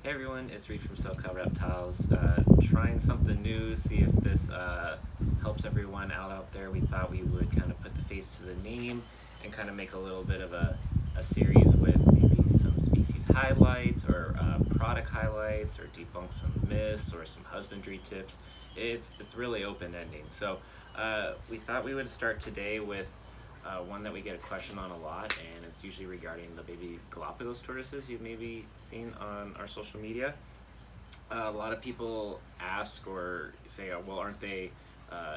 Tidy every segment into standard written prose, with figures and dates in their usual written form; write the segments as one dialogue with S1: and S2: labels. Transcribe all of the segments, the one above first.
S1: Hey everyone, it's Reed from SoCal Reptiles. Trying something new, see if this helps everyone out there. We thought we would kind of put the face to the name and kind of make a little bit of a series with maybe some species highlights or product highlights or debunk some myths or some husbandry tips. It's really open-ending. So we thought we would start today with one that we get a question on a lot, and it's usually regarding the baby Galapagos tortoises you've maybe seen on our social media. A lot of people ask or say, well, aren't they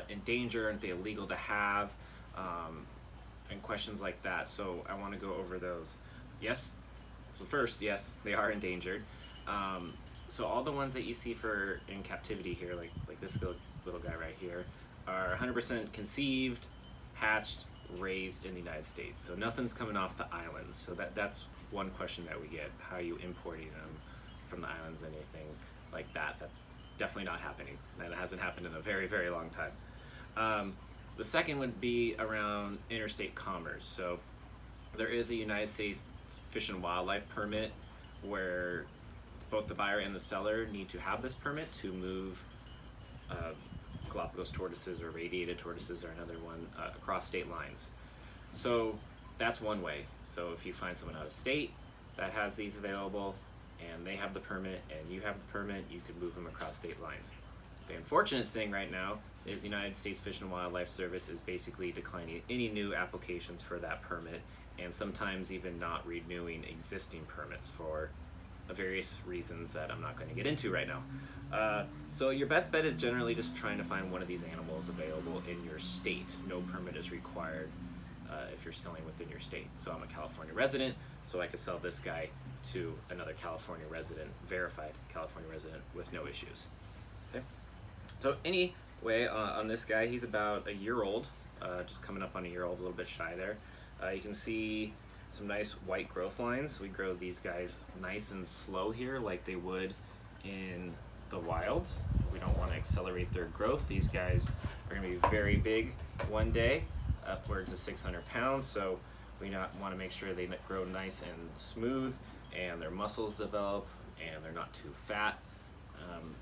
S1: in danger? Aren't they illegal to have? And questions like that. So I want to go over those. Yes, so first, yes, they are endangered. So all the ones that you see in captivity here, like this little guy right here, are 100% conceived, hatched, raised in the United States. So nothing's coming off the islands. So that's one question that we get. How are you importing them from the islands? Anything like that? That's definitely not happening. That hasn't happened in a very, very long time. The second would be around interstate commerce. So there is a United States Fish and Wildlife permit where both the buyer and the seller need to have this permit to move Galapagos tortoises or radiated tortoises or another one across state lines. So that's one way. So if you find someone out of state that has these available and they have the permit and you have the permit, you can move them across state lines. The unfortunate thing right now is the United States Fish and Wildlife Service is basically declining any new applications for that permit, and sometimes even not renewing existing permits for various reasons that I'm not going to get into right now. So your best bet is generally just trying to find one of these animals available in your state. No permit is required if you're selling within your state. So I'm a California resident, so I could sell this guy to another California resident, verified California resident with no issues. Okay. So anyway, on this guy, he's about a year old, just coming up on a year old, a little bit shy there. You can see some nice white growth lines. We grow these guys nice and slow here like they would in the wild. We don't want to accelerate their growth. These guys are going to be very big one day, upwards of 600 pounds, so we want to make sure they grow nice and smooth and their muscles develop and they're not too fat.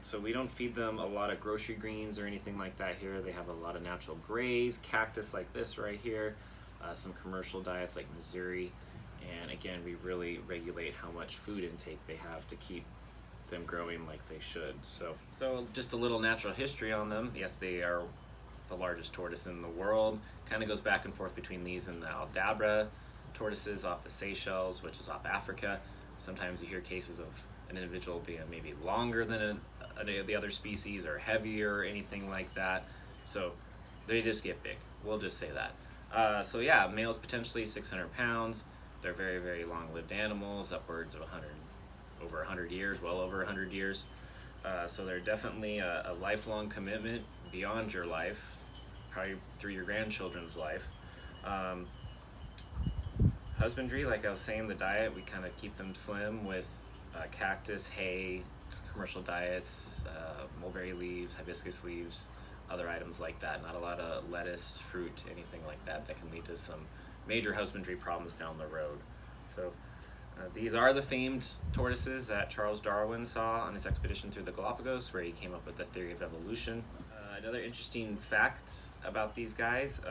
S1: So we don't feed them a lot of grocery greens or anything like that here. They have a lot of natural graze, cactus like this right here, some commercial diets like Missouri, and again, we really regulate how much food intake they have to keep them growing like they should. So just a little natural history on them. Yes, they are the largest tortoise in the world. Kind of goes back and forth between these and the Aldabra tortoises off the Seychelles, which is off Africa. Sometimes you hear cases of an individual being maybe longer than the other species or heavier or anything like that. So they just get big. We'll just say that. So yeah, males potentially 600 pounds. They're very, very long-lived animals, upwards of over 100 years, well over 100 years. So they're definitely a lifelong commitment beyond your life, probably through your grandchildren's life. Husbandry, like I was saying, the diet, we kind of keep them slim with cactus, hay, commercial diets, mulberry leaves, hibiscus leaves, other items like that. Not a lot of lettuce, fruit, anything like that can lead to some major husbandry problems down the road. So these are the famed tortoises that Charles Darwin saw on his expedition through the Galapagos, where he came up with the theory of evolution. Another interesting fact about these guys,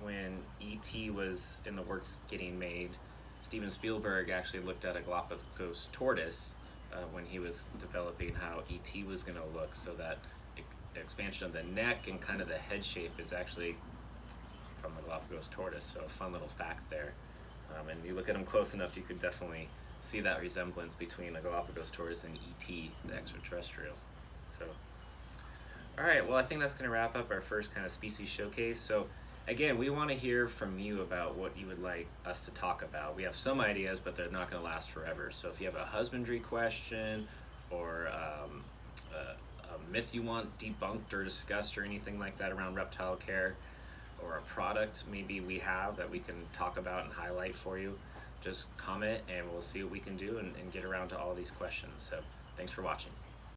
S1: when E.T. was in the works getting made, Steven Spielberg actually looked at a Galapagos tortoise when he was developing how E.T. was going to look, so that expansion of the neck and kind of the head shape is actually from the Galapagos tortoise. So a fun little fact there. And you look at them close enough, you could definitely see that resemblance between a Galapagos tortoise and E.T., the extraterrestrial. So, all right, well, I think that's going to wrap up our first kind of species showcase. So again, we want to hear from you about what you would like us to talk about. We have some ideas, but they're not going to last forever. So if you have a husbandry question or a myth you want debunked or discussed or anything like that around reptile care, or a product maybe we have that we can talk about and highlight for you, just comment and we'll see what we can do and get around to all these questions. So thanks for watching.